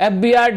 FBI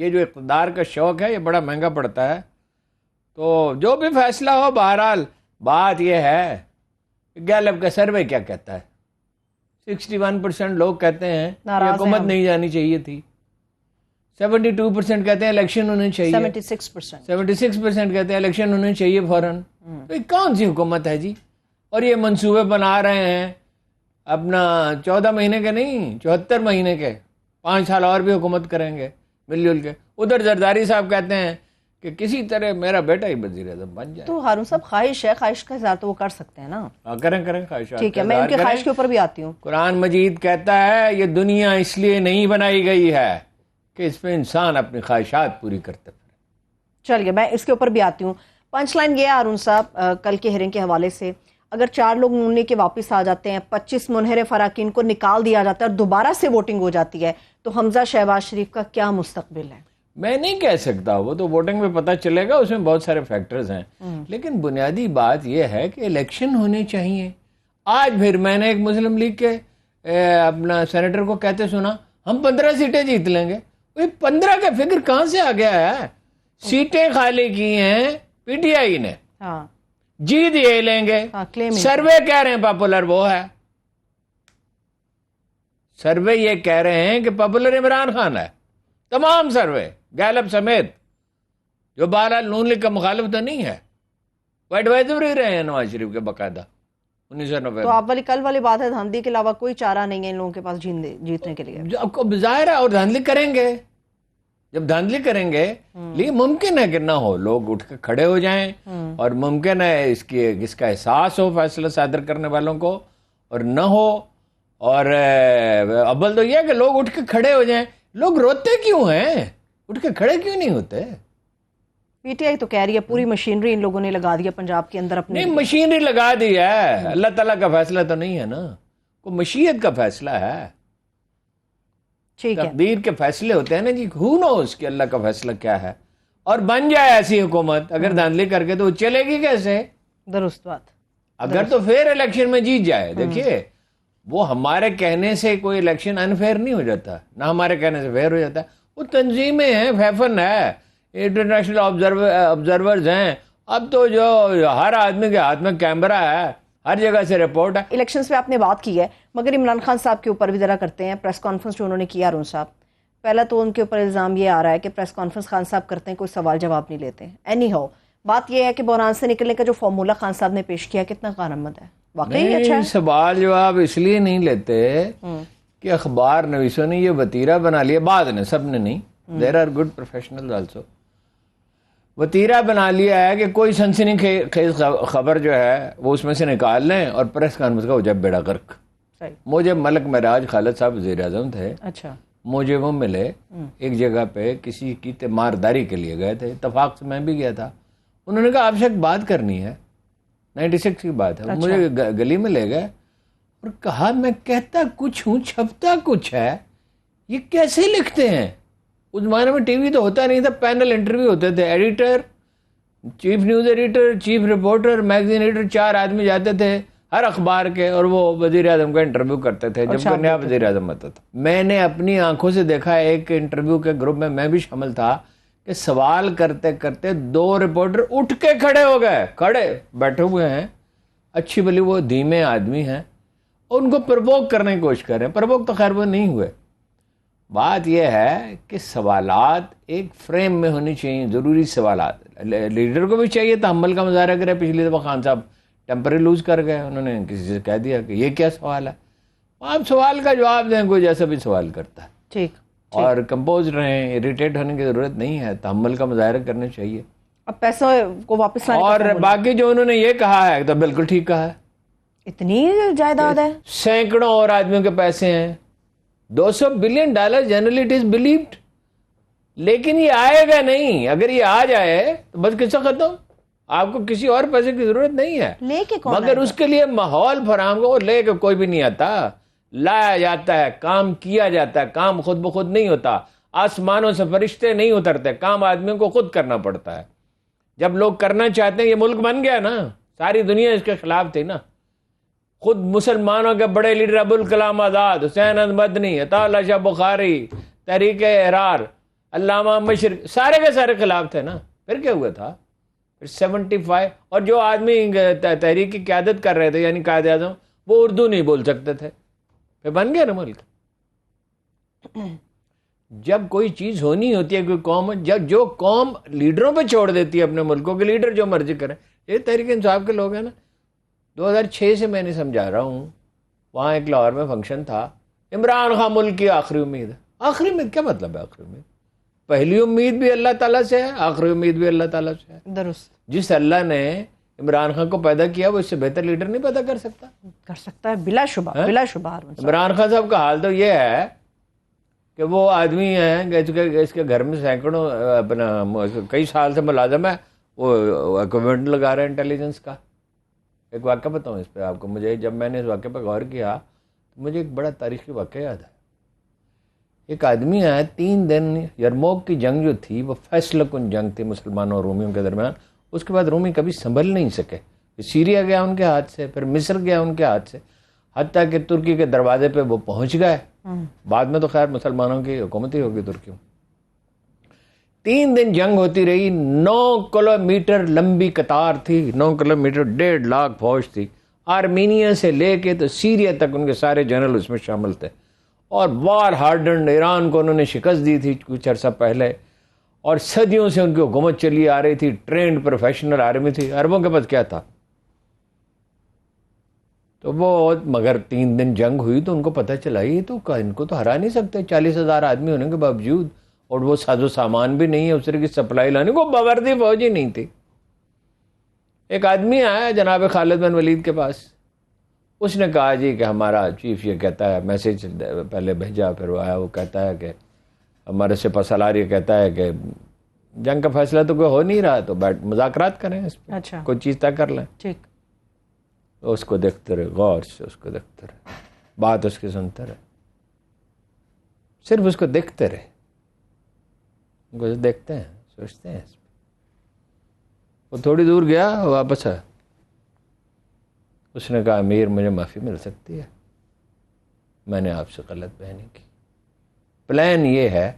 یہ جو اقتدار کا شوق ہے یہ بڑا مہنگا پڑتا ہے. تو جو بھی فیصلہ ہو، بہرحال بات یہ ہے گیلپ کا سروے کیا کہتا ہے، 61% لوگ کہتے ہیں کہ حکومت نہیں جانی چاہیے تھی، 72% کہتے ہیں الیکشن ہونے چاہیے، 76% کہتے ہیں الیکشن ہونے چاہیے فوراً. تو یہ کون سی حکومت ہے جی؟ اور یہ منصوبے بنا رہے ہیں اپنا 14 مہینے کے نہیں 74 مہینے کے، 5 سال اور بھی حکومت کریں گے مل جل کے. ادھر زرداری صاحب کہتے ہیں کہ کسی طرح میرا بیٹا ہی وزیر اعظم بن جائے. تو ہارون صاحب خواہش ہے، خواہش کا اظہار تو وہ کر سکتے ہیں نا. کریں خواہشات. ٹھیک ہے، میں ان کی خواہش کے اوپر بھی آتی ہوں. قرآن مجید کہتا ہے یہ دنیا اس لیے نہیں بنائی گئی ہے کہ اس میں انسان اپنی خواہشات پوری کرتے پھرے. چلیے میں اس کے اوپر بھی آتی ہوں. پنچ لائن یہ ہے ہارون صاحب کل کے ہیرنگ کے حوالے سے، اگر 4 لوگ نون لیگ کے واپس آ جاتے ہیں، 25 منحرف اراکین کو نکال دیا جاتا ہے اور دوبارہ سے ووٹنگ ہو جاتی ہے، تو حمزہ شہباز شریف کا کیا مستقبل ہے؟ میں نہیں کہہ سکتا، وہ تو ووٹنگ میں پتہ چلے گا، اس میں بہت سارے فیکٹرز ہیں. لیکن بنیادی بات یہ ہے کہ الیکشن ہونے چاہیے. آج پھر میں نے ایک مسلم لیگ کے اپنا سینیٹر کو کہتے سنا ہم 15 سیٹیں جیت لیں گے. 15 کا فگر کہاں سے آ گیا ہے؟ سیٹیں خالی کی ہیں پی ٹی آئی نے، جیت یہ لیں گے. سروے کہہ رہے ہیں پاپولر وہ ہے، سروے یہ کہہ رہے ہیں کہ پاپولر عمران خان ہے. تمام سروے گیلپ سمیت، جو بہرحال نون لیگ کا مخالف تو نہیں ہے، وہ ایڈوائزر ہی رہے ہیں نواز شریف کے باقاعدہ 1990. تو آپ والی کل والی بات ہے، دھاندلی کے علاوہ کوئی چارہ نہیں ہے ان لوگوں کے پاس جیتنے کے لیے. آپ کو ظاہر ہے، اور دھاندلی کریں گے. جب دھاندلی کریں گے لیکن ممکن ہے کہ نہ ہو، لوگ اٹھ کے کھڑے ہو جائیں، اور ممکن ہے اس کا احساس ہو فیصلہ صادر کرنے والوں کو، اور نہ ہو. اور اول تو یہ ہے کہ لوگ اٹھ کے کھڑے ہو جائیں. لوگ روتے کیوں ہیں؟ اٹھ کے کھڑے کیوں نہیں ہوتے؟ پی ٹی آئی تو کہہ رہی ہے پوری مشینری ان لوگوں نے لگا دیا پنجاب کے اندر اپنے. نہیں، مشینری لگا دی ہے، اللہ تعالیٰ کا فیصلہ تو نہیں ہے نا، وہ مشیت کا فیصلہ ہے. تقدیر کے فیصلے ہوتے ہیں نا جی، who knows کہ اللہ کا فیصلہ کیا ہے. اور بن جائے ایسی حکومت اگر دھاندلی کر کے، تو وہ چلے گی کیسے؟ درست بات. اگر تو پھر الیکشن میں جیت جائے. دیکھیے وہ ہمارے کہنے سے کوئی الیکشن انفیئر نہیں ہو جاتا، نہ ہمارے کہنے سے فیئر ہو جاتا ہے. وہ تنظیمیں ہیں، فیفن ہے، انٹرنیشنل آبزرورز ہیں. اب تو جو ہر آدمی کے ہاتھ میں کیمرہ ہے، ہر جگہ سے رپورٹ ہے. الیکشنز پہ آپ نے بات کی ہے، مگر عمران خان صاحب کے اوپر بھی ذرا کرتے ہیں. پریس کانفرنس جو انہوں نے کیا ہارون صاحب، پہلا تو ان کے اوپر الزام یہ آ رہا ہے کہ پریس کانفرنس خان صاحب کرتے ہیں، کوئی سوال جواب نہیں لیتے. اینی ہاؤ بات یہ ہے کہ بحران سے نکلنے کا جو فارمولہ خان صاحب نے پیش کیا کتنا کارآمد ہے؟ واقعی اچھا ہے. سوال جواب اس لیے نہیں لیتے کہ اخبار نویسوں نے یہ وتیرہ بنا لیا، بعد نے، سب نے نہیں، there are good professional also, وتیرہ بنا لیا ہے کہ کوئی سنسنی خیز خبر جو ہے وہ اس میں سے نکال لیں اور پریس کانفرنس کا ہو جائے بیڑا غرق. مجھے ملک معراج خالد صاحب وزیر اعظم تھے، اچھا مجھے وہ ملے ایک جگہ پہ، کسی کی تیمارداری کے لیے گئے تھے، اتفاق سے میں بھی گیا تھا. انہوں نے کہا آپ سے ایک بات کرنی ہے، 96 کی بات ہے. مجھے گلی میں لے گئے اور کہا میں کہتا کچھ ہوں چھپتا کچھ ہے، یہ کیسے لکھتے ہیں؟ اس زمانے میں ٹی وی تو ہوتا نہیں تھا، پینل انٹرویو ہوتے تھے، editor, chief news editor, chief reporter, magazine editor, 4 آدمی جاتے تھے ہر اخبار کے، اور وہ وزیر اعظم کا انٹرویو کرتے تھے جب کوئی نیا وزیر اعظم آتا تھا. میں نے اپنی آنکھوں سے دیکھا، ایک انٹرویو کے گروپ میں میں بھی شامل تھا، کہ سوال کرتے کرتے 2 رپورٹر اٹھ کے کھڑے ہو گئے، کھڑے بیٹھے ہوئے ہیں، اچھی بلی وہ دھیمے آدمی ہیں، اور ان کو پرووک کرنے کی کوشش کر رہے ہیں. پرووک تو خیر وہ نہیں ہوئے. بات یہ ہے کہ سوالات ایک فریم میں ہونی چاہیے، ضروری سوالات. لیڈر کو بھی چاہیے تحمل کا مظاہرہ کرے. پچھلی دفعہ خان صاحب ٹیمپری لوز کر گئے، انہوں نے کسی سے کہہ دیا کہ یہ کیا سوال ہے. آپ سوال کا جواب دیں، کوئی جیسا بھی سوال کرتا ہے. ٹھیک. اور کمپوز رہیں، اریٹیٹ ہونے کی ضرورت نہیں ہے، تحمل کا مظاہرہ کرنا چاہیے. اب پیسوں کو واپس لانے اور باقی جو انہوں نے یہ کہا ہے تو بالکل ٹھیک کہا ہے. اتنی جائیداد ہے، سینکڑوں اور آدمیوں کے پیسے ہیں، $200 billion generally it is believed. لیکن یہ آئے گا نہیں. اگر یہ آ جائے تو بس قصہ ختم، آپ کو کسی اور پیسے کی ضرورت نہیں ہے. لے کے کون مگر اس کے لیے ماحول فراہم ہو. لے کے کوئی بھی نہیں آتا، لایا جاتا ہے، کام کیا جاتا ہے. کام خود بخود نہیں ہوتا، آسمانوں سے فرشتے نہیں اترتے، کام آدمیوں کو خود کرنا پڑتا ہے. جب لوگ کرنا چاہتے ہیں، یہ ملک بن گیا نا، ساری دنیا اس کے خلاف تھی نا. خود مسلمانوں کے بڑے لیڈر ابوالکلام آزاد، حسین احمد مدنی، عطا اللہ شاہ بخاری، تحریک احرار، علامہ مشرق سارے کے سارے خلاف تھے نا. پھر کیا ہوا تھا؟ پھر 75 اور جو آدمی تحریک کی قیادت کر رہے تھے یعنی قائد اعظم وہ اردو نہیں بول سکتے تھے. پھر بن گیا نا ملک. جب کوئی چیز ہونی ہوتی ہے کوئی قوم جب جو قوم لیڈروں پہ چھوڑ دیتی ہے اپنے ملکوں کے لیڈر جو مرضی کریں. یہ تحریک انصاف کے لوگ ہیں نا. 2006 سے میں نے سمجھا رہا ہوں. وہاں ایک لاہور میں فنکشن تھا. عمران خان ملک کی آخری امید ہے. آخری امید کیا مطلب ہے؟ آخری امید پہلی امید بھی اللہ تعالیٰ سے ہے, آخری امید بھی اللہ تعالیٰ سے ہے. درست. جس اللہ نے عمران خان کو پیدا کیا وہ اس سے بہتر لیڈر نہیں پیدا کر سکتا. کر سکتا ہے بلا شبہ, بلا شبہ. عمران خان صاحب کا حال تو یہ ہے کہ وہ آدمی ہیں اس کے گھر میں سینکڑوں اپنا کئی سال سے ملازم ہے, وہ اکوپمنٹ لگا رہے ہیں انٹیلیجنس کا. ایک واقعہ بتاؤں اس پہ آپ کو. مجھے جب میں نے اس واقعے پہ غور کیا تو مجھے ایک بڑا تاریخی واقعہ یاد ہے. ایک آدمی آیا 3 دن یرموک کی جنگ جو تھی وہ فیصلہ کن جنگ تھی مسلمانوں اور رومیوں کے درمیان. اس کے بعد رومی کبھی سنبھل نہیں سکے. سیریا گیا ان کے ہاتھ سے, پھر مصر گیا ان کے ہاتھ سے, حتیٰ کہ ترکی کے دروازے پہ وہ پہنچ گئے. بعد میں تو خیر مسلمانوں کی حکومت ہی ہوگی ترکی میں. 3 دن جنگ ہوتی رہی. 9 کلومیٹر لمبی قطار تھی, 9 کلومیٹر, 1.5 لاکھ فوج تھی. آرمینیا سے لے کے تو سیریا تک ان کے سارے جنرل اس میں شامل تھے. اور وار ہارڈنڈ ایران کو انہوں نے شکست دی تھی کچھ عرصہ پہلے, اور صدیوں سے ان کی حکومت چلی آ رہی تھی. ٹرینڈ پروفیشنل آرمی تھی. عربوں کے پاس کیا تھا؟ تو وہ مگر 3 دن جنگ ہوئی تو ان کو پتہ چلا یہ تو ان کو تو ہرا نہیں سکتے. 40,000 آدمی ہونے کے باوجود, اور وہ ساز و سامان بھی نہیں ہے اس طرح کی سپلائی لانے کو, باوردی فوج ہی نہیں تھی. ایک آدمی آیا جناب خالد بن ولید کے پاس. اس نے کہا جی کہ ہمارا چیف یہ کہتا ہے, میسج پہلے بھیجا, پھر وہ آیا, وہ کہتا ہے کہ ہمارے سپہ سالار یہ کہتا ہے کہ جنگ کا فیصلہ تو کوئی ہو نہیں رہا, تو بیٹھ مذاکرات کریں اس پہ. اچھا, کوئی چیز طے کر لیں. ٹھیک. اس کو دیکھتے رہے, غور سے اس کو دیکھتے رہے, بات اس کی سنتے رہے, صرف اس کو دیکھتے رہے. ان کو دیکھتے ہیں, سوچتے ہیں اس پہ. وہ تھوڑی دور گیا, واپس آیا. اس نے کہا امیر مجھے معافی مل سکتی ہے, میں نے آپ سے غلط بیانی کی. پلان یہ ہے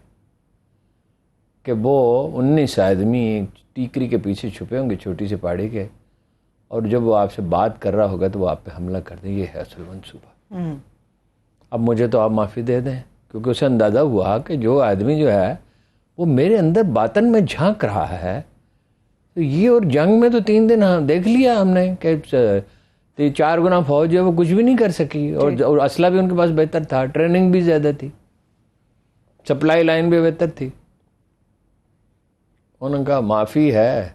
کہ وہ 19 آدمی ٹیکری کے پیچھے چھپے ہوں گے چھوٹی سی پہاڑی کے, اور جب وہ آپ سے بات کر رہا ہوگا تو وہ آپ پہ حملہ کر دیں. یہ ہے اصل منصوبہ. اب مجھے تو آپ معافی دے دیں, کیونکہ اسے اندازہ ہوا کہ جو آدمی جو ہے وہ میرے اندر باطن میں جھانک رہا ہے. تو یہ اور جنگ میں تو 3 دن دیکھ لیا ہم نے کہ 4 گنا فوج ہے وہ کچھ بھی نہیں کر سکی, اور اسلحہ بھی ان کے پاس بہتر تھا, ٹریننگ بھی زیادہ تھی, سپلائی لائن بھی بہتر تھی. انہوں نے کہا معافی ہے,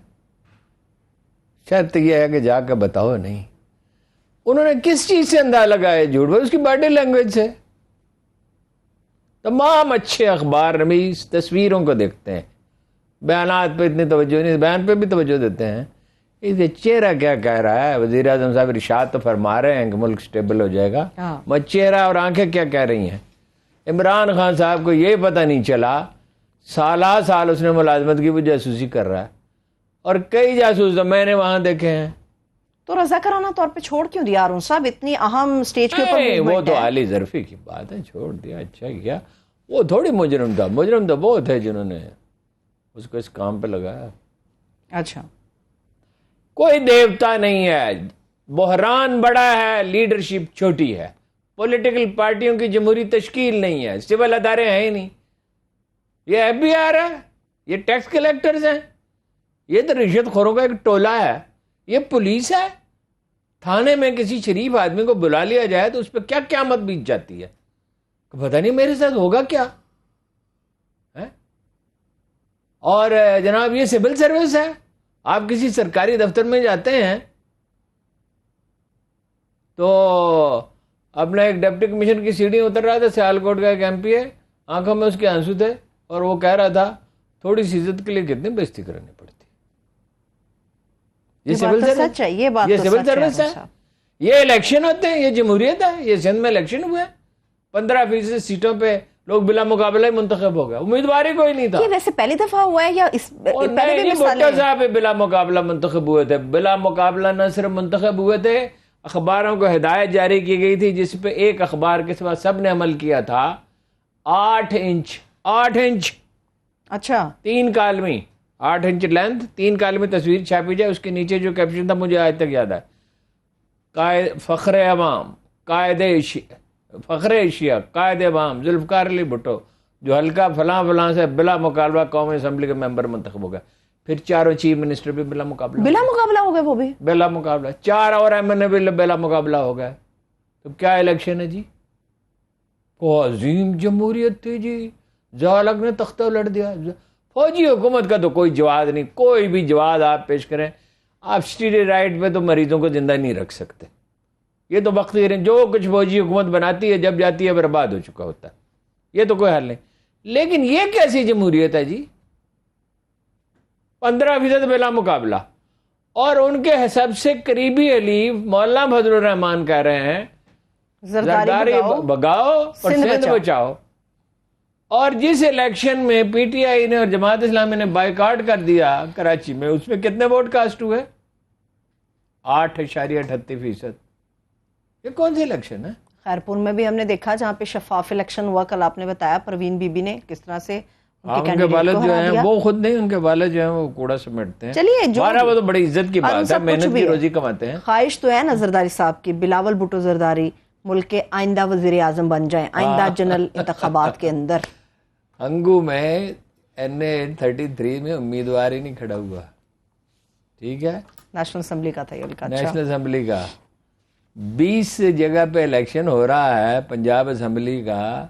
شرط یہ ہے کہ جا کے بتاؤ نہیں. انہوں نے کس چیز سے اندازہ لگایا جھوٹ بول؟ اس کی باڈی لینگویج سے. تمام اچھے اخبار نویس تصویروں کو دیکھتے ہیں, بیانات پہ اتنی توجہ نہیں, بیان پہ بھی توجہ دیتے ہیں. یہ چہرہ کیا کہہ رہا ہے؟ وزیر اعظم صاحب ارشاد تو فرما رہے ہیں کہ ملک سٹیبل ہو جائے گا, مگر چہرہ اور آنکھیں کیا کہہ رہی ہیں؟ عمران خان صاحب کو یہ پتہ نہیں چلا, سال اس نے ملازمت کی وہ جاسوسی کر رہا ہے, اور کئی جاسوس تو میں نے وہاں دیکھے ہیں. تو رضاکارانہ طور پہ چھوڑ کیوں دیا ہارون صاحب؟ اتنی اہم سٹیج کے اوپر وہ تو عالی ظرفی کی بات ہے, چھوڑ دیا, اچھا کیا. وہ تھوڑی مجرم تھا, مجرم تو وہ تھے جنہوں نے اس کو اس کام پہ لگایا. اچھا, کوئی دیوتا نہیں ہے, بحران بڑا ہے, لیڈرشپ چھوٹی ہے, پولیٹیکل پارٹیوں کی جمہوری تشکیل نہیں ہے, سول ادارے ہیں ہی نہیں. یہ ایف بی آر ہے, یہ ٹیکس کلیکٹرز ہیں, یہ تو رشوت خوروں کا ایک ٹولہ ہے, یہ پولیس ہے. تھانے میں کسی شریف آدمی کو بلا لیا جائے تو اس پہ کیا قیامت بیت جاتی ہے, پتہ نہیں میرے ساتھ ہوگا کیا. اور جناب یہ سول سروس ہے. آپ کسی سرکاری دفتر میں جاتے ہیں تو اپنا ایک ڈپٹی کمشنر کی سیڑھی اتر رہا تھا, سیالکوٹ کا ایک ایم پی ہے, آنکھوں میں اس کے آنسو تھے, اور وہ کہہ رہا تھا تھوڑی سی عزت کے لیے کتنی بےزتی کرنی پڑتی. یہ سول سروس ہے, یہ سول سروس ہے, یہ الیکشن ہوتے ہیں, یہ جمہوریت ہے. یہ سندھ میں الیکشن ہوئے, 15% سیٹوں پہ لوگ بلا مقابلہ ہی منتخب ہو گئے, امیدوار ہی کوئی نہیں تھا. یہ ویسے پہلی دفعہ ہوا ہے یا پہلے بھی بھٹو صاحب بلا مقابلہ منتخب ہوئے تھے؟ بلا مقابلہ نہ صرف منتخب ہوئے تھے, اخباروں کو ہدایت جاری کی گئی تھی جس پہ ایک اخبار کے سوا سب نے عمل کیا تھا. 8 انچ اچھا 3 کالمی 8 انچ لینتھ 3 کالمی تصویر چھاپی جائے, اس کے نیچے جو کیپشن تھا مجھے آج تک یاد ہے, فخر عوام فخر ایشیا قائد عوام ذوالفقار علی بھٹو جو حلقہ فلاں فلاں سے بلا مقابلہ قومی اسمبلی کے ممبر منتخب ہو گئے. پھر 4 چیف منسٹر بھی بلا مقابلہ ہو گئے وہ بھی بلا مقابلہ, 4 اور ایم این اے بھی بلا مقابلہ ہو گئے. تو کیا الیکشن ہے جی؟ وہ عظیم جمہوریت تھی جی, ضیاء نے تختہ الٹ دیا. فوجی حکومت کا تو کوئی جواز نہیں, کوئی بھی جواز آپ پیش کریں, آپ اسٹیری رائٹ پہ تو مریضوں کو زندہ نہیں رکھ سکتے. یہ تو وقت جو کچھ فوجی حکومت بناتی ہے جب جاتی ہے برباد ہو چکا ہوتا ہے, یہ تو کوئی حل نہیں. لیکن یہ کیسی جمہوریت ہے جی؟ 15% بلا مقابلہ, اور ان کے سب سے قریبی حلیف مولانا فضل الرحمان کہہ رہے ہیں زرداری بگاؤ اور سندھ بچاؤ. اور جس الیکشن میں پی ٹی آئی نے اور جماعت اسلامی نے بائیکاٹ کر دیا کراچی میں, اس میں کتنے ووٹ کاسٹ ہوئے؟ 8.38%. یہ کون سی الیکشن ہے؟ خیرپور میں بھی ہم نے دیکھا جہاں پہ شفاف الیکشن ہوا, کل آپ نے بتایا پروین بی بی نے کس طرح سے ان کے والد جو ہیں وہ خود نہیں, ان کے والد جو ہیں وہ کوڑا سمیٹتے ہیں. چلیے وہ تو بڑی عزت کی بات ہے, محنت کی روزی کماتے ہیں. خواہش تو ہے نا زرداری صاحب کی, بلاول بھٹو زرداری ملک کے آئندہ وزیر اعظم بن جائیں آئندہ جنرل انتخابات کے اندر. ہنگو میں NA33 میں امیدوار ہی نہیں کھڑا ہوا, ٹھیک ہے, نیشنل اسمبلی کا تھا یہ کا. نیشنل اسمبلی کا 20 جگہ پہ الیکشن ہو رہا ہے پنجاب اسمبلی کا,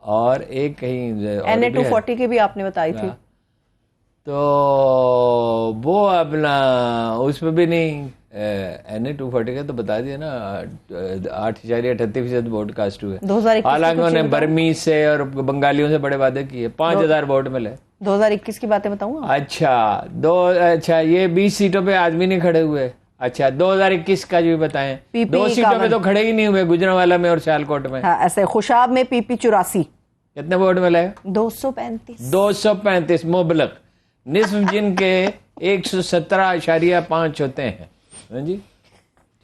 اور ایک کہیں NA240 کی بھی آپ نے بتائی تھی, تو وہ اپنا اس میں بھی نہیں. NA240 کا تو بتا دیا نا, 8.38% ووٹ کاسٹ ہوئے. حالانکہ انہوں نے برمیز سے اور بنگالیوں سے بڑے وعدے کیے, 5000 ووٹ ملے. 2021 کی باتیں بتاؤں. اچھا یہ 20 سیٹوں پہ آدمی نہیں کھڑے ہوئے. اچھا 2021 کا جو بتائیں, 2 سیٹوں پہ تو کھڑے ہی نہیں ہوئے, گجرانوالہ میں اور سیالکوٹ میں. ایسے خوشاب میں PP 84 کتنے ووٹ ملے؟ 235 مبلغ, نصف جن کے 117.5 ہوتے ہیں جی.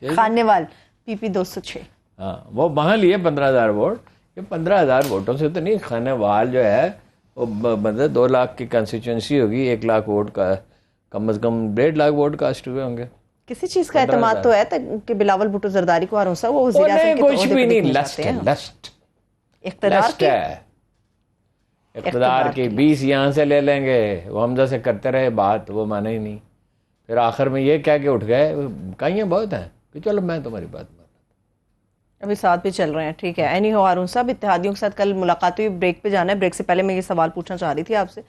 خانے وال PP 206, ہاں وہ وہاں لیے 15,000 ووٹ. یہ 15,000 ووٹوں سے تو نہیں, خانے وال جو ہے وہ مطلب 2 لاکھ کی کنسٹیچوئنسی ہوگی, 1 لاکھ ووٹ کا کم از کم 1.5 لاکھ ووٹ کاسٹ ہوئے ہوں گے. کسی چیز کا اعتماد تو ہے کہ بلاول بھٹو زرداری کو ہارون صاحب وہ وزیر اعظم کے کچھ بھی نہیں, لسٹ اقتدار کی 20 یہاں سے لے لیں گے, وہ حمزہ سے کرتے رہے بات, وہ مانے ہی نہیں. پھر آخر میں یہ کہہ کے اٹھ گئے, کہیں بہت ہیں کہ چلو میں تمہاری بات مان. ابھی ساتھ بھی چل رہے ہیں, ٹھیک ہے. اینی ہو ہارون صاحب, اتحادیوں کے ساتھ کل ملاقات ہوئی, بریک پہ جانا ہے. بریک سے پہلے میں یہ سوال پوچھنا چاہ رہی تھی آپ سے,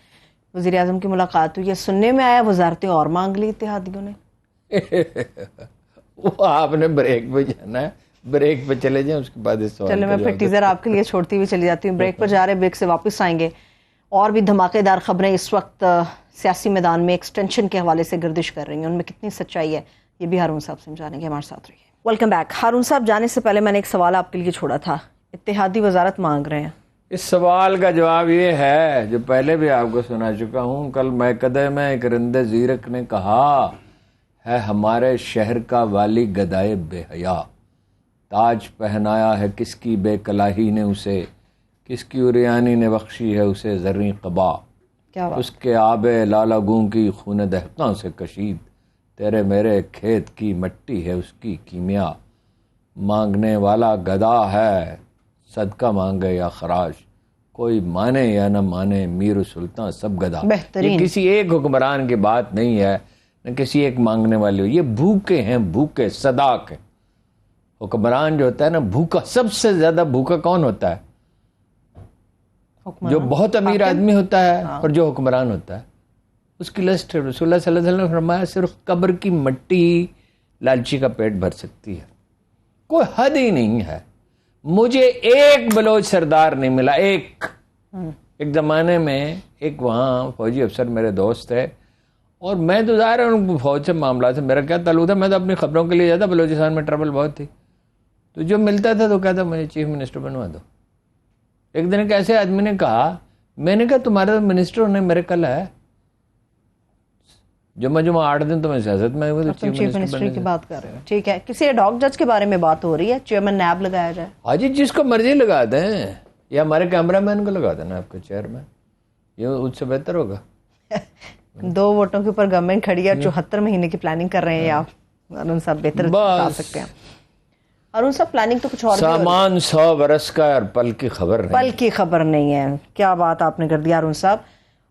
وزیر اعظم کی ملاقات ہوئی, یہ سننے میں آیا وزارتیں اور مانگ لی اتحادیوں نے. وہ آپ نے بریک پہ جانا ہے, بریک پہ چلے جائیں, اس کے بعد اس سوال. چلے میں پھر ٹیزر آپ کے لیے چھوڑتی ہوئی چلی جاتی ہوں. بریک پر جا رہے, بریک سے واپس آئیں گے. اور بھی دھماکے دار خبریں اس وقت سیاسی میدان میں ایکسٹینشن کے حوالے سے گردش کر رہی ہیں, ان میں کتنی سچائی ہے یہ بھی ہارون صاحب سمجھانے گے. ہمارے ساتھ رہیے. Welcome back. ہارون صاحب جانے سے پہلے میں نے ایک سوال آپ کے لیے چھوڑا تھا, اتحادی وزارت مانگ رہے ہیں. اس سوال کا جواب یہ ہے جو پہلے بھی آپ کو سنا چکا ہوں. کل میکدے میں ایک رندے زیرک نے کہا ہے ہمارے شہر کا والی گدائے بے حیا, تاج پہنایا ہے کس کی بے کلاہی نے اسے, کس کی اریانی نے بخشی ہے اسے زرعی قبا, اس کے آب لالا گوں کی خون دہقاں سے کشید, تیرے میرے کھیت کی مٹی ہے اس کی کیمیا, مانگنے والا گدا ہے صدقہ مانگے یا خراج, کوئی مانے یا نہ مانے میر سلطان سب گدا. یہ کسی ایک حکمران کی بات نہیں ہے, نہ کسی ایک مانگنے والے ہو, یہ بھوکے ہیں, بھوکے صداق ہیں. حکمران جو ہوتا ہے نا بھوکا, سب سے زیادہ بھوکا کون ہوتا ہے؟ جو بہت امیر آدمی ہوتا ہے اور جو حکمران ہوتا ہے. اس کی لسٹ رسول اللہ صلی اللہ علیہ وسلم نے فرمایا صرف قبر کی مٹی لالچی کا پیٹ بھر سکتی ہے, کوئی حد ہی نہیں ہے. مجھے ایک بلوچ سردار نہیں ملا, ایک زمانے میں ایک وہاں فوجی افسر میرے دوست ہے, اور میں تو ظاہر ہے ان فوج سے معاملات سے میرا کیا تعلق تھا, میں تو اپنی خبروں کے لیے جاتا, بلوچستان میں ٹربل بہت تھی, تو جو ملتا تھا تو کہتا مجھے چیف منسٹر بنوا دو. ایک دن ایک ایسے آدمی نے کہا, میں نے کہا تمہارا منسٹر ہونے میرے کل ہے, جمعہ 8 دن تو میں سیاست میں چیف منسٹر کی بات کر رہے ہو, ٹھیک ہے. کسی ایڈ-ہاک جج کے بارے میں بات ہو رہی ہے, چیئرمین نیب لگایا جائے. ہاں جی, جس کو مرضی لگا دیں, یا ہمارے کیمرہ مین کو لگا دینا آپ کے چیئرمین, یہ اس سے بہتر ہوگا. 2 ووٹوں کے اوپر گورنمنٹ کھڑی ہے اور 74 مہینے کی پلاننگ کر رہے ہیں آپ. ارون صاحب بہتر بتا سکتے ہیں. ارون صاحب پلاننگ تو کچھ اور بھی سامان 100 برس کا اور پل کی خبر نہیں. پل کی خبر نہیں ہے. کیا بات آپ نے کر دیا ارون صاحب.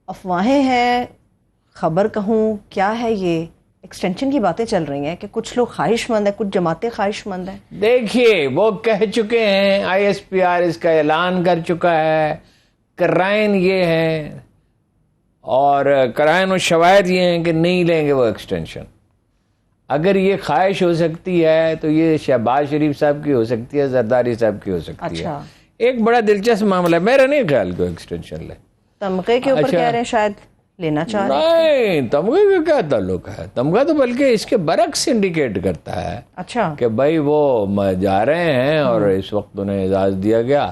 افواہیں ہیں، خبر کہوں کیا ہے، یہ ایکسٹینشن کی باتیں چل رہی ہیں کہ کچھ لوگ خواہش مند ہیں، کچھ جماعتیں خواہش مند ہیں. دیکھیے وہ کہہ چکے ہیں، ISPR اس کا اعلان کر چکا ہے، کرائن یہ ہیں اور کرائن و شواہد یہ ہیں کہ نہیں لیں گے وہ ایکسٹینشن. اگر یہ خواہش ہو سکتی ہے تو یہ شہباز شریف صاحب کی ہو سکتی ہے، زرداری صاحب کی ہو سکتی ہے. ایک بڑا دلچسپ معاملہ ہے، میرا نہیں خیال کو ایکسٹینشن لے. تمغے کے اوپر کہہ رہے ہیں شاید لینا چاہ رہے ہیں. نہیں، تمغے کا کیا تعلق ہے؟ تمغہ تو بلکہ اس کے برعکس انڈیکیٹ کرتا ہے اچھا کہ بھائی وہ جا رہے ہیں اور اس وقت انہیں اعزاز دیا گیا،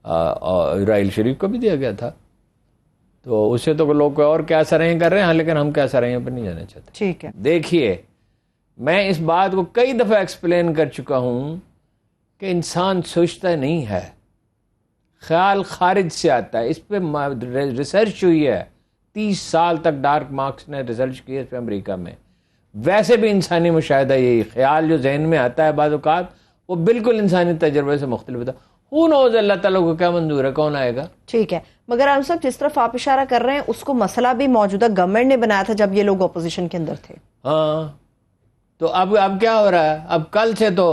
اور اسرائیل شریف کو بھی دیا گیا تھا، تو اس سے تو لوگ اور کیا سرائیں کر رہے ہیں. لیکن ہم کیا سرائیں پہ نہیں جانا چاہتے. ٹھیک ہے. دیکھیے میں اس بات کو کئی دفعہ ایکسپلین کر چکا ہوں کہ انسان سوچتا نہیں ہے، خیال خارج سے آتا ہے. اس پہ ریسرچ ہوئی ہے، 30 سال تک ڈارک مارکس نے ریسرچ کی ہے اس پہ امریکہ میں. ویسے بھی انسانی مشاہدہ یہی، خیال جو ذہن میں آتا ہے بعض اوقات وہ بالکل انسانی تجربے سے مختلف ہوتا ہے. ہو نوز اللہ تعالیٰ کو کیا منظور ہے، کون آئے گا. ٹھیک ہے. مگر آپ صاحب جس طرف آپ اشارہ کر رہے ہیں اس کو مسئلہ بھی موجودہ گورنمنٹ نے بنایا تھا جب یہ لوگ اپوزیشن کے اندر تھے. ہاں تو اب کیا ہو رہا ہے؟ اب کل سے تو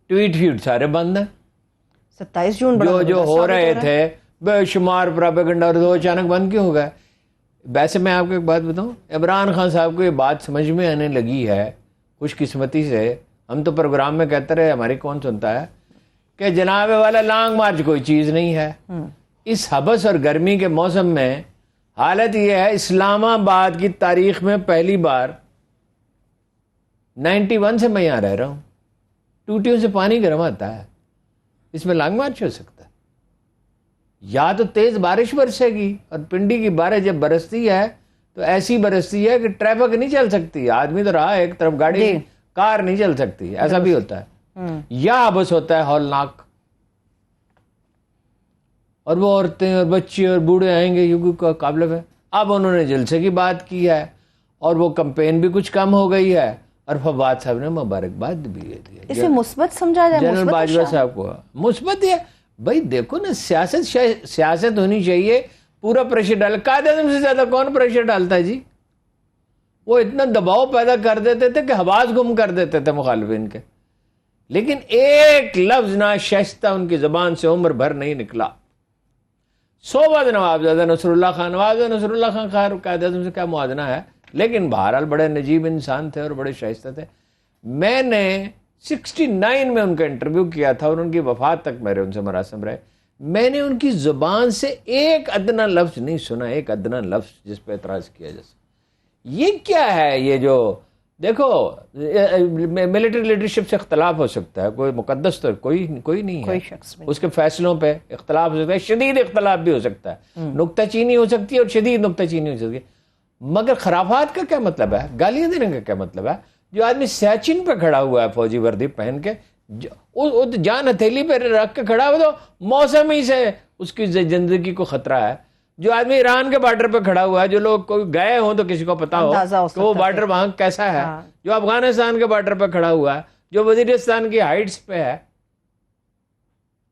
ٹویٹ فیڈ سارے بند ہیں. 27 جون جو ہو رہے تھے بے شمار پراپیگنڈا، اور وہ اچانک بند کیوں ہو گئے؟ ویسے میں آپ کو ایک بات بتاؤں، عمران خان صاحب کو یہ بات سمجھ میں آنے لگی ہے خوش قسمتی سے. ہم تو پروگرام میں کہتے رہے، ہماری کون سنتا ہے، کہ جناب والا لانگ مارچ کوئی چیز نہیں ہے. اس حبس اور گرمی کے موسم میں حالت یہ ہے، اسلام آباد کی تاریخ میں پہلی بار 91 سے میں یہاں رہ رہا ہوں، ٹوٹیوں سے پانی گرم آتا ہے. اس میں لانگ مارچ ہو سکتا ہے؟ یا تو تیز بارش برسے گی، اور پنڈی کی بارش جب برستی ہے تو ایسی برستی ہے کہ ٹریفک نہیں چل سکتی. آدمی تو رہا ایک طرف، گاڑی کار نہیں چل سکتی، ایسا بھی ہوتا ہے. یا بس ہوتا ہے ہولناک، اور وہ عورتیں اور بچے اور بوڑھے آئیں گے یوگی کا قابل ہے. اب انہوں نے جلسے کی بات کی ہے اور وہ کمپین بھی کچھ کم ہو گئی ہے، اور فواد صاحب نے مبارکباد بھی دی. اسے مثبت سمجھا جائے، جنرل باجوہ صاحب کو مثبت ہے. بھائی دیکھو نا، سیاست ہونی چاہیے، پورا پریشر ڈال. قائد اعظم سے زیادہ کون پریشر ڈالتا ہے جی؟ وہ اتنا دباؤ پیدا کر دیتے تھے کہ حواس گم کر دیتے تھے مخالفین کے. لیکن ایک لفظ ناشائستہ ان کی زبان سے عمر بھر نہیں نکلا. صوبہ نوابزادہ نصر اللہ خان، نصر اللہ خان خیر قائد اعظم سے کیا موازنہ ہے، لیکن بہرحال بڑے نجیب انسان تھے اور بڑے شائستہ تھے. میں نے 69 میں ان کا انٹرویو کیا تھا اور ان کی وفات تک میرے ان سے مراسم رہے. میں نے ان کی زبان سے ایک ادنا لفظ نہیں سنا، ایک ادنا لفظ جس پہ اعتراض کیا جیسے. یہ کیا ہے؟ یہ جو دیکھو، ملٹری لیڈرشپ سے اختلاف ہو سکتا ہے، کوئی مقدس تو کوئی نہیں ہے، اس کے فیصلوں پہ اختلاف ہو سکتا ہے، شدید اختلاف بھی ہو سکتا ہے، نکتہ چینی ہو سکتی ہے اور شدید نکتہ چینی ہو سکتی ہے. مگر خرافات کا کیا مطلب ہے؟ گالیاں دینے کا کیا مطلب ہے؟ جو آدمی سیچن پہ کھڑا ہوا ہے فوجی وردی پہن کے، جان ہتھیلی پہ رکھ کے کھڑا ہوا، تو موسم ہی سے اس کی زندگی کو خطرہ ہے. جو آدمی ایران کے بارڈر پہ کھڑا ہوا ہے، جو لوگ کوئی گئے ہوں تو کسی کو پتا ہو کہ وہ بارڈر وہاں کیسا ہے. جو افغانستان کے بارڈر پہ کھڑا ہوا ہے، جو وزیرستان کی ہائٹس پہ ہے،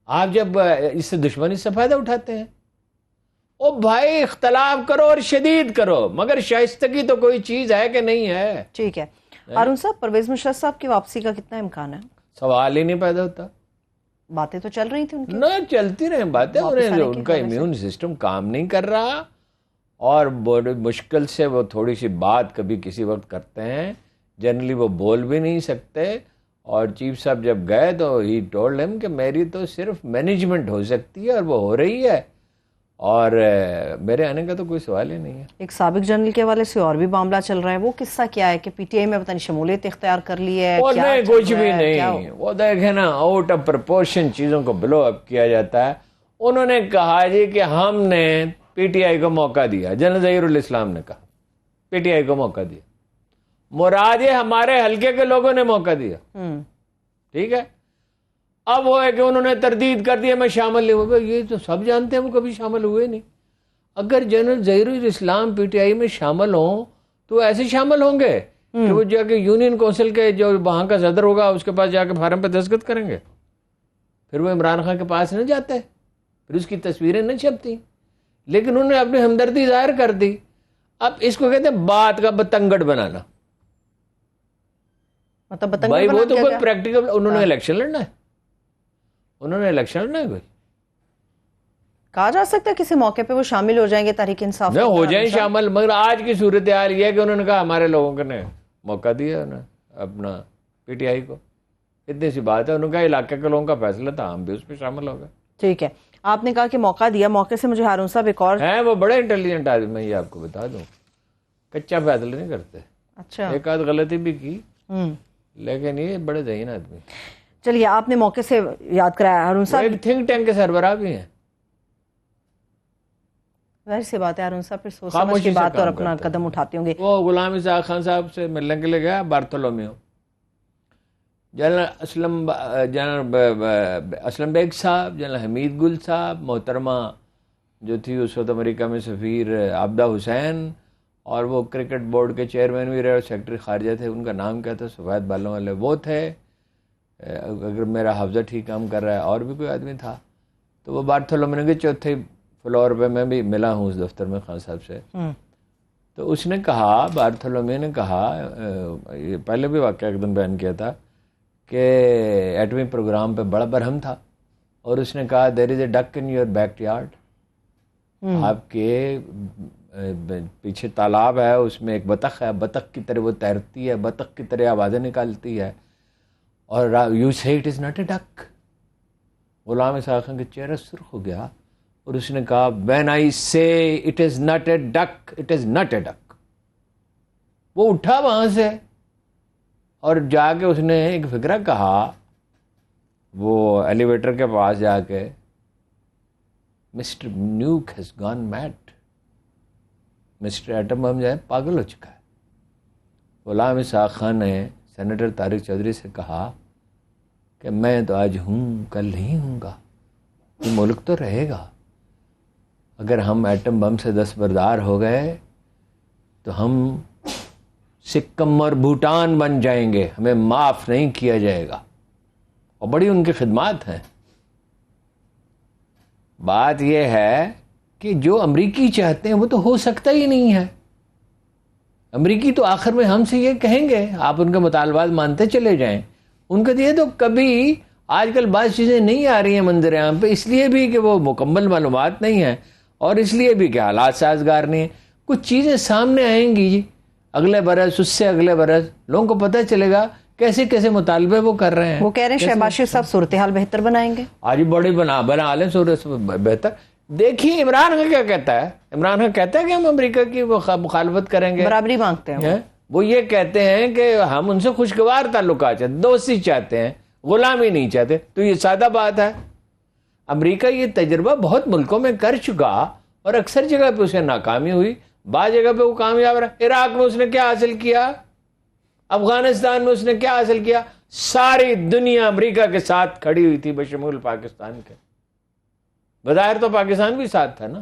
آپ جب اس سے دشمنی سے فائدہ اٹھاتے ہیں. او بھائی اختلاف کرو اور شدید کرو، مگر شائستگی تو کوئی چیز ہے کہ نہیں ہے. ٹھیک ہے. ارون صاحب، پرویز مشرف صاحب کی واپسی کا کتنا امکان ہے؟ سوال ہی نہیں پیدا ہوتا. باتیں تو چل رہی تھی ان کی، نہ چلتی رہیں باتیں. ان کا امیون سسٹم کام نہیں کر رہا اور بڑی مشکل سے وہ تھوڑی سی بات کبھی کسی وقت کرتے ہیں. جنرلی وہ بول بھی نہیں سکتے. اور چیف صاحب جب گئے تو ہی ٹولڈ ہم کہ میری تو صرف مینجمنٹ ہو سکتی ہے اور وہ ہو رہی ہے، اور میرے آنے کا تو کوئی سوال ہی نہیں ہے. ایک سابق جنرل کے حوالے سے اور بھی معاملہ چل رہا ہے، وہ قصہ کیا ہے کہ پی ٹی آئی میں پتہ نہیں شمولیت اختیار کر لی ہے؟ وہ نہیں، کچھ بھی نہیں. وہ دیکھیں نا، آؤٹ آف پرپورشن چیزوں کو بلو اپ کیا جاتا ہے. انہوں نے کہا جی کہ ہم نے پی ٹی آئی کو موقع دیا. جنرل ظہیر الاسلام نے کہا پی ٹی آئی کو موقع دیا. مراد یہ ہمارے حلقے کے لوگوں نے موقع دیا. ٹھیک ہے. اب وہ ہے کہ انہوں نے تردید کر دیا میں شامل نہیں ہوا. یہ تو سب جانتے ہیں وہ کبھی شامل ہوئے نہیں. اگر جنرل ظہیر الاسلام پی ٹی آئی میں شامل ہوں تو ایسے شامل ہوں گے کہ وہ جا کے یونین کونسل کے جو وہاں کا صدر ہوگا اس کے پاس جا کے فارم پہ دستخط کریں گے. پھر وہ عمران خان کے پاس نہ جاتے, پھر اس کی تصویریں نہ چھپتی. لیکن انہوں نے اپنی ہمدردی ظاہر کر دی. اب اس کو کہتے ہیں بات کا بتنگڑ بنانا. مطلب بھائی وہ تو کوئی پریکٹیکل, انہوں نے الیکشن لڑنا ہے, انہوں نے الیکشن لڑنا ہے. کوئی کہا جا سکتا ہے کسی موقع پہ وہ شامل ہو جائیں گے تحریک انصاف, نہ ہو جائیں شامل, مگر آج کی صورتحال یہ ہے کہ انہوں نے کہا ہمارے لوگوں نے موقع دیا انہیں اپنا پی ٹی آئی کو. اتنی سی بات ہے, انہوں نے کہا علاقے کے لوگوں کا فیصلہ تھا, ہم بھی اس پہ شامل ہو گئے. ٹھیک ہے, آپ نے کہا کہ موقع دیا, موقع سے مجھے ہارون صاحب ایک اور ہیں, وہ بڑے انٹیلیجنٹ آدمی, میں یہ آپ کو بتا دوں, کچا فیصلہ نہیں کرتے. اچھا, ایک آدھ غلطی بھی کی لیکن یہ بڑے ذہین آدمی. چلیے آپ نے موقع سے یاد کرایا ہارون صاحب, ایک تھنک ٹینک کے سربراہ بھی ہیں. ظاہر سی بات ہے ہارون صاحب پھر سوچ سمجھ کی بات اور اپنا قدم اٹھاتے ہوں گے. وہ غلام اسحاق خان صاحب سے ملنے کے لیے گیا بارتھولومیو. جنرل اسلم بیگ صاحب, جنرل حمید گل صاحب, محترمہ جو تھی اس وقت امریکہ میں سفیر عابدہ حسین, اور وہ کرکٹ بورڈ کے چیئرمین بھی رہے, سیکرٹری خارجہ تھے, ان کا نام کیا تھا, سفید بالوں والے وہ تھے, اگر میرا حافظہ ٹھیک کام کر رہا ہے, اور بھی کوئی آدمی تھا. تو وہ بارتھولومیو کے چوتھے فلور پہ میں بھی ملا ہوں اس دفتر میں خان صاحب سے. تو اس نے کہا, بارتھولومیو نے کہا, یہ پہلے بھی واقعہ ایک دن بیان کیا تھا کہ ایٹمی پروگرام پہ بڑا برہم تھا, اور اس نے کہا دیر از اے ڈک ان یور بیک یارڈ, آپ کے پیچھے تالاب ہے, اس میں ایک بطخ ہے, بطخ کی طرح وہ تیرتی ہے, بطخ کی طرح آوازیں نکالتی ہے, اور یو سے it is not a ڈک. Ghulam Ishaq Khan کا چہرہ سرخ ہو گیا اور اس نے کہا when I say it is not a duck, it is not a duck. وہ اٹھا وہاں سے اور جا کے اس نے ایک فکرہ کہا, وہ ایلیویٹر کے پاس جا کے, mister nuke has gone mad, mister atom bomb جو ہے پاگل ہو چکا ہے. غلام اسحاق خان نے سینیٹر طارق چودھری سے کہا کہ میں تو آج ہوں, کل نہیں ہوں گا, یہ ملک تو رہے گا. اگر ہم ایٹم بم سے دستبردار ہو گئے تو ہم سکم اور بھوٹان بن جائیں گے, ہمیں معاف نہیں کیا جائے گا. اور بڑی ان کی خدمات ہیں. بات یہ ہے کہ جو امریکی چاہتے ہیں وہ تو ہو سکتا ہی نہیں ہے. امریکی تو آخر میں ہم سے یہ کہیں گے, آپ ان کے مطالبات مانتے چلے جائیں. ان کا یہ تو کبھی آج کل بعض چیزیں نہیں آ رہی ہیں منظر عام پہ, اس لیے بھی کہ وہ مکمل معلومات نہیں ہیں, اور اس لیے بھی کہ حالات سازگار نہیں ہیں. کچھ چیزیں سامنے آئیں گی اگلے برس, اس سے اگلے برس, لوگوں کو پتہ چلے گا کیسے کیسے مطالبے وہ کر رہے ہیں. وہ کہہ رہے ہیں شہباز شریف صاحب صورتحال بہتر بنائیں گے. آج بڑی بنا لیں صورت بہتر. دیکھیے عمران خان کیا کہتا ہے. عمران خان کہتا ہے کہ ہم امریکہ کی مخالفت کریں گے, برابری مانگتے ہیں. وہ یہ کہتے ہیں کہ ہم ان سے خوشگوار تعلقات چاہتے ہیں, دوستی چاہتے ہیں, غلامی نہیں چاہتے. تو یہ سادہ بات ہے. امریکہ یہ تجربہ بہت ملکوں میں کر چکا اور اکثر جگہ پہ اسے ناکامی ہوئی, بعض جگہ پہ وہ کامیاب رہا. عراق میں اس نے کیا حاصل کیا, افغانستان میں اس نے کیا حاصل کیا. ساری دنیا امریکہ کے ساتھ کھڑی ہوئی تھی بشمول پاکستان کے. بظاہر تو پاکستان بھی ساتھ تھا نا.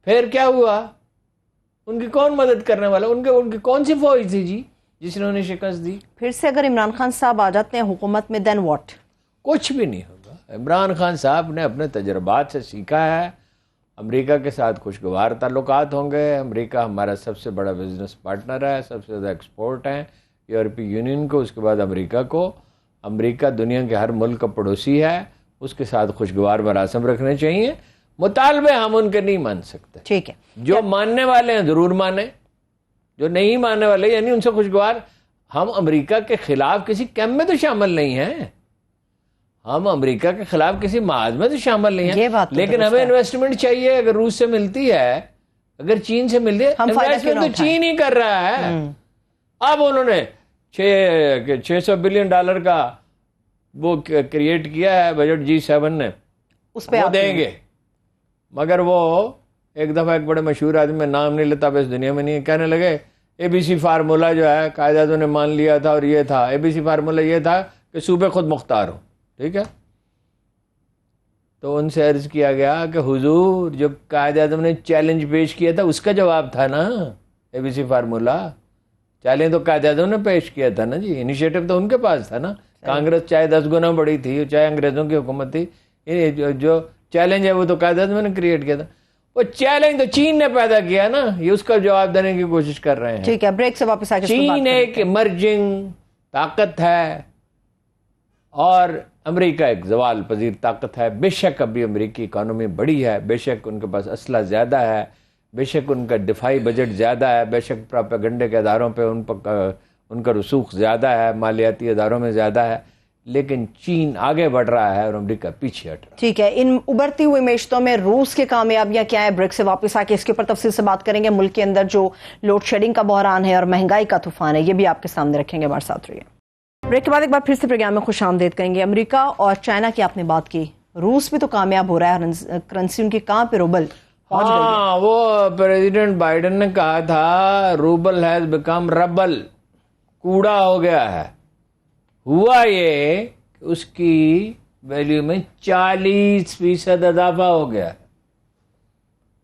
پھر کیا ہوا, ان کی کون مدد کرنے والا, ان کی کون سی فوج تھی جی جس نے انہیں شکست دی. پھر سے اگر عمران خان صاحب آ جاتے ہیں حکومت میں, دین واٹ؟ کچھ بھی نہیں ہوگا. عمران خان صاحب نے اپنے تجربات سے سیکھا ہے. امریکہ کے ساتھ خوشگوار تعلقات ہوں گے. امریکہ ہمارا سب سے بڑا بزنس پارٹنر ہے, سب سے زیادہ ایکسپورٹ ہیں یورپی یونین کو, اس کے بعد امریکہ کو. امریکہ دنیا کے ہر ملک کا پڑوسی ہے, اس کے ساتھ خوشگوار مراسم رکھنے چاہیے. مطالبے ہم ان کے نہیں مان سکتے. ٹھیک ہے, جو ماننے والے ہیں ضرور مانیں, جو نہیں ماننے والے یعنی ان سے خوشگوار. ہم امریکہ کے خلاف کسی کیمپ میں تو شامل نہیں ہیں, ہم امریکہ کے خلاف کسی معاہدے میں تو شامل نہیں ہیں, لیکن ہمیں انویسٹمنٹ چاہیے. اگر روس سے ملتی ہے, اگر چین سے ملتی ہے, انویسٹمنٹ تو چین ہی کر رہا ہے. اب انہوں نے $600 بلین کا وہ کریٹ کیا ہے بجٹ G7 نے, اس پہ وہ دیں گے. مگر وہ ایک دفعہ ایک بڑے مشہور آدمی, میں نام نہیں لیتا, اس دنیا میں نہیں ہے, کہنے لگے ABC فارمولہ جو ہے قائداعظم نے مان لیا تھا, اور یہ تھا ABC فارمولہ, یہ تھا کہ صوبے خود مختار ہو. ٹھیک ہے, تو ان سے عرض کیا گیا کہ حضور جو قائد اعظم نے چیلنج پیش کیا تھا اس کا جواب تھا نا ABC فارمولا. چیلنج تو قائد اعظم نے پیش کیا تھا نا جی, انیشیٹو تو ان کے پاس تھا نا. کانگریس چاہے 10 گنا بڑی تھی, چاہے انگریزوں کی حکومت تھی, جو چیلنج ہے وہ تو قائد اعظم نے کریٹ کیا تھا. وہ چیلنج تو چین نے پیدا کیا نا, یہ اس کا جواب دینے کی کوشش کر رہے ہیں. ٹھیک ہے, بریک سے واپس آ کے چین ایک ایمرجنگ طاقت ہے اور امریکہ ایک زوال پذیر طاقت ہے. بے شک ابھی امریکی اکانومی بڑی ہے, بے شک ان کے پاس اسلحہ زیادہ ہے, بے شک ان کا دفاعی بجٹ زیادہ ہے, بے شک پروپیگنڈے کے اداروں پہ ان کا رسوخ زیادہ ہے, مالیاتی اداروں میں زیادہ ہے, لیکن چین آگے بڑھ رہا ہے اور امریکہ پیچھے ہٹ رہا ہے. ٹھیک ہے, ان ابھرتی ہوئی معیشتوں میں روس کی کامیابیاں کیا ہیں؟ بریک سے واپس آ کے اس کے اوپر تفصیل سے بات کریں گے. ملک کے اندر جو لوڈ شیڈنگ کا بحران ہے اور مہنگائی کا طوفان ہے, یہ بھی آپ کے سامنے رکھیں گے. ہمارے ساتھ رہیے. بریک کے بعد ایک بار پھر سے پروگرام میں خوش آمدید کہیں گے. امریکہ اور چائنا کی آپ نے بات کی, روس بھی تو کامیاب ہو رہا ہے, کرنسی ان کی کہاں پہ روبل پہنچ گئی ہے. ہاں, وہ پریزیڈنٹ بائیڈن نے کہا تھا روبل ہیز بیکم ربل, کوڑا ہو گیا ہے. ہوا یہ اس کی ویلیو میں 40% اضافہ ہو گیا ہے.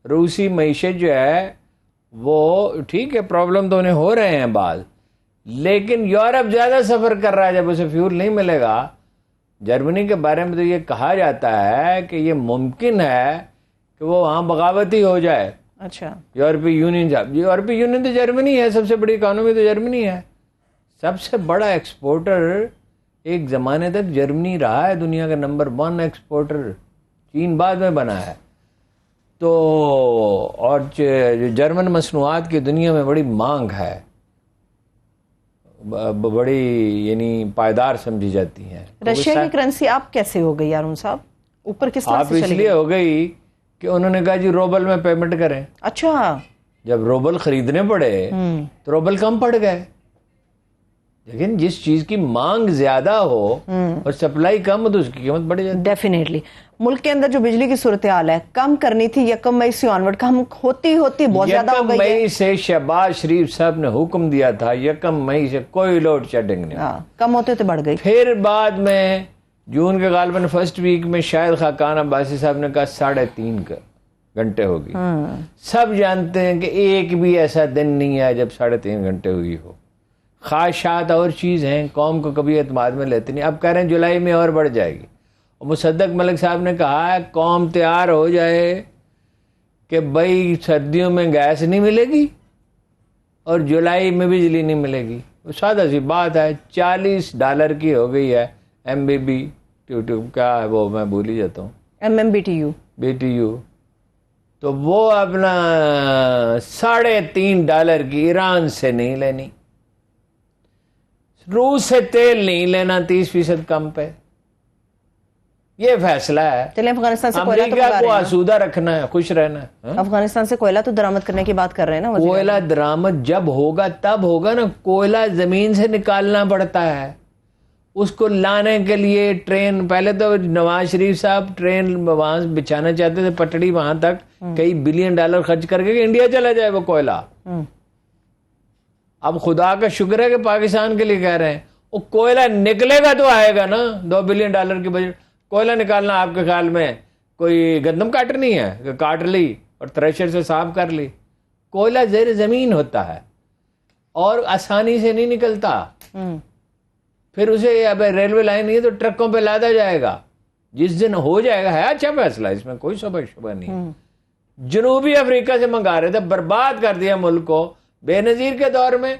روسی معیشت جو ہے وہ ٹھیک ہے, پرابلم تو انہیں ہو رہے ہیں بعض, لیکن یورپ زیادہ سفر کر رہا ہے جب اسے فیول نہیں ملے گا. جرمنی کے بارے میں تو یہ کہا جاتا ہے کہ یہ ممکن ہے کہ وہ وہاں بغاوتی ہو جائے. اچھا, یورپی یونین تو جرمنی ہے, سب سے بڑی اکانومی تو جرمنی ہے. سب سے بڑا ایکسپورٹر ایک زمانے تک جرمنی رہا ہے, دنیا کا نمبر 1 ایکسپورٹر. چین بعد میں بنا ہے. تو اور جرمن مصنوعات کی دنیا میں بڑی مانگ ہے, بڑی یعنی پائیدار سمجھی جاتی ہیں. رشیا کی کرنسی آپ کیسے ہو گئی یارون صاحب, اوپر کس طرح آپ سے اس لیے ہو گئی کہ انہوں نے کہا جی روبل میں پیمنٹ کریں. اچھا, جب روبل خریدنے پڑے تو روبل کم پڑ گئے. لیکن جس چیز کی مانگ زیادہ ہو اور سپلائی کم ہو تو اس کی قیمت بڑھ جاتی ہے. ڈیفینیٹلی. ملک کے اندر جو بجلی کی صورتحال ہے کم کرنی تھی 1 مئی سے آنورڈ, کم ہوتی بہت زیادہ ہو گئی ہے. 1 مئی سے شہباز شریف صاحب نے حکم دیا تھا 1 مئی سے کوئی لوڈ شیڈنگ نہیں. کم ہوتے تو بڑھ گئی. پھر بعد میں جون کے غالباً فرسٹ ویک میں شاید خاقان عباسی صاحب نے کہا 3.5 گھنٹے ہوگی. سب جانتے ہیں کہ ایک بھی ایسا دن نہیں ہے جب 3.5 گھنٹے ہوئی ہو. خواہشات اور چیز ہیں, قوم کو کبھی اعتماد میں لیتے نہیں. اب کہہ رہے ہیں جولائی میں اور بڑھ جائے گی. اور مصدق ملک صاحب نے کہا ہے قوم تیار ہو جائے کہ بھائی سردیوں میں گیس نہیں ملے گی اور جولائی میں بجلی نہیں ملے گی. سادہ سی بات ہے. $40 کی ہو گئی ہے MBB کیا ہے وہ, میں بھول ہی جاتا ہوں, BTU. تو وہ اپنا $3.5 کی ایران سے نہیں لینی, روس سے تیل نہیں لینا 30% کم پہ. یہ فیصلہ ہے. چلیں افغانستان سے کوئلہ امریکہ کو آسودہ رکھنا ہے, خوش رہنا ہے. افغانستان سے کوئلہ تو درآمد کرنے کی بات کر رہے ہیں نا. کوئلہ درآمد جب ہوگا تب ہوگا نا. کوئلہ زمین سے نکالنا پڑتا ہے, اس کو لانے کے لیے ٹرین. پہلے تو نواز شریف صاحب ٹرین وہاں بچھانا چاہتے تھے, پٹڑی وہاں تک کئی $1 بلین خرچ کر کے کہ انڈیا چلا جائے وہ کوئلہ. اب خدا کا شکر ہے کہ پاکستان کے لیے کہہ رہے ہیں وہ کوئلہ نکلے گا تو آئے گا نا. $2 بلین کی بجٹ. کوئلہ نکالنا آپ کے خیال میں کوئی گندم کاٹنی ہے کہ کاٹ لی اور تھریشر سے صاف کر لی. کوئلہ زیر زمین ہوتا ہے اور آسانی سے نہیں نکلتا. پھر اسے اب ریلوے لائن نہیں ہے تو ٹرکوں پہ لادا جائے گا. جس دن ہو جائے گا, ہے اچھا فیصلہ, اس میں کوئی شبہ نہیں. جنوبی افریقہ سے منگا رہے تھے, برباد کر دیا ملک کو. بے نظیر کے دور میں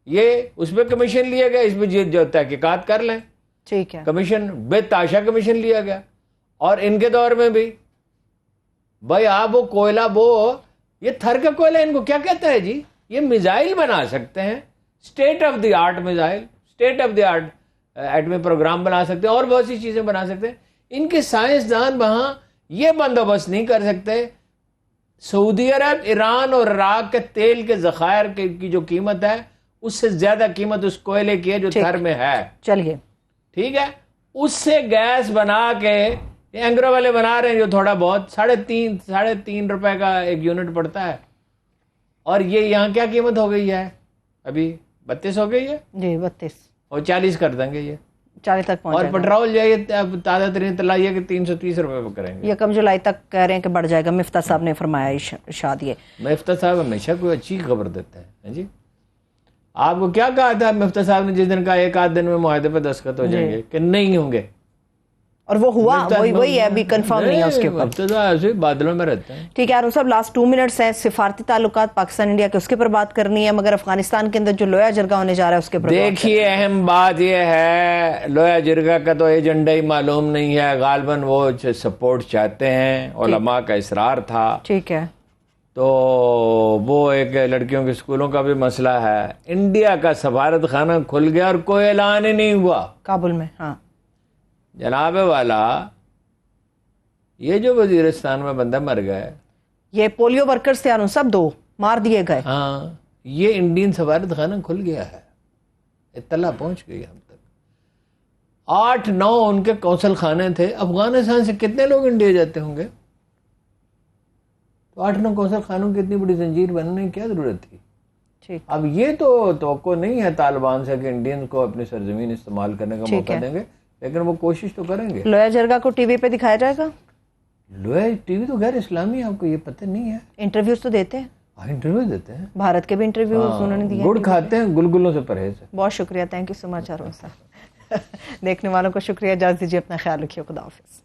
یہ اس پہ کمیشن لیا گیا, اس پہ جو تحقیقات کر لیں. ٹھیک ہے, کمیشن بے تاشا کمیشن لیا گیا. اور ان کے دور میں بھی بھائی آپ وہ کوئلہ یہ تھر کا کوئلہ ان کو کیا کہتا ہے جی, یہ میزائل بنا سکتے ہیں, state of the art missile, state of the art ایٹمی پروگرام بنا سکتے ہیں اور بہت سی چیزیں بنا سکتے ہیں. ان کے سائنسدان وہاں یہ بندوبست نہیں کر سکتے. سعودی عرب, ایران اور عراق کے تیل کے ذخائر کی جو قیمت ہے اس سے زیادہ قیمت اس کوئلے کی ہے جو تھر میں ہے. چلیے ٹھیک ہے, اس سے گیس بنا کے اینگرو والے بنا رہے ہیں جو تھوڑا بہت $3.5 کا 1 یونٹ پڑتا ہے. اور یہ یہاں کیا قیمت ہو گئی ہے, ابھی 32 ہو گئی ہے جی, 32 اور 40 کر دیں گے. یہ 40 تک پہنچ اور جائے گا. پیٹرول جائے تازہ ترین اطلاع یہ کہ 330 روپے پہ کریں گے. 1 جولائی تک کہہ رہے ہیں کہ بڑھ جائے گا. مفتاح صاحب نے فرمایا ارشاد یہ. مفتاح صاحب ہمیشہ کوئی اچھی خبر دیتے ہیں. جی آپ کو کیا کہا تھا مفتاح صاحب نے جس دن کہا 1 آدھ دن میں معاہدے پہ دستخط ہو جائیں گے کہ نہیں ہوں گے؟ اور وہ ہوا, وہی ہے, ابھی کنفرم نہیں ہے اس کے اوپر. مفتاح صاحب ایسے بادلوں میں رہتے ہیں. ٹھیک ہے ہارون صاحب, لاسٹ 2 منٹس ہیں. سفارتی تعلقات پاکستان انڈیا کے, اس کے اوپر بات کرنی ہے, مگر افغانستان کے اندر جو لویا جرگہ ہونے جا رہا ہے اس کے اوپر دیکھیے اہم بات یہ ہے, لویا جرگہ کا تو ایجنڈا ہی معلوم نہیں ہے. غالباً وہ سپورٹ چاہتے ہیں, علماء کا اصرار تھا. ٹھیک ہے, تو وہ ایک لڑکیوں کے اسکولوں کا بھی مسئلہ ہے. انڈیا کا سفارت خانہ کھل گیا اور کوئی اعلان ہی نہیں ہوا کابل میں. ہاں جناب والا, یہ جو وزیرستان میں بندہ مر گیا ہے, یہ پولیو ورکرز تھے ہارون صاحب, 2 مار دیے گئے. ہاں یہ انڈین سفارت خانہ کھل گیا ہے, اطلاع پہنچ گئی ہم تک. 8-9 ان کے قونصل خانے تھے. افغانستان سے کتنے لوگ انڈیا جاتے ہوں گے؟ تو 8-9 قونصل خانوں کی اتنی بڑی زنجیر بننے کی کیا ضرورت تھی؟ ٹھیک, اب یہ تو توقع نہیں ہے طالبان سے کہ انڈین کو اپنی سرزمین استعمال کرنے کا موقع دیں گے, لیکن وہ کوشش تو کریں گے. لویا جرگہ کو ٹی وی پہ دکھایا جائے گا؟ لویا ٹی وی تو غیر اسلامی ہے, آپ کو یہ پتہ نہیں ہے؟ انٹرویوز تو دیتے ہیں, انٹرویو دیتے ہیں, بھارت کے بھی انٹرویوز انہوں نے دیے. گڑ کھاتے ہیں, گلگلوں سے پرہیز ہے. بہت شکریہ, تھینک یو سو مچ ہارون صاحب. دیکھنے والوں کو شکریہ, اجازت دیجیے, اپنا خیال رکھیے, خدا حافظ.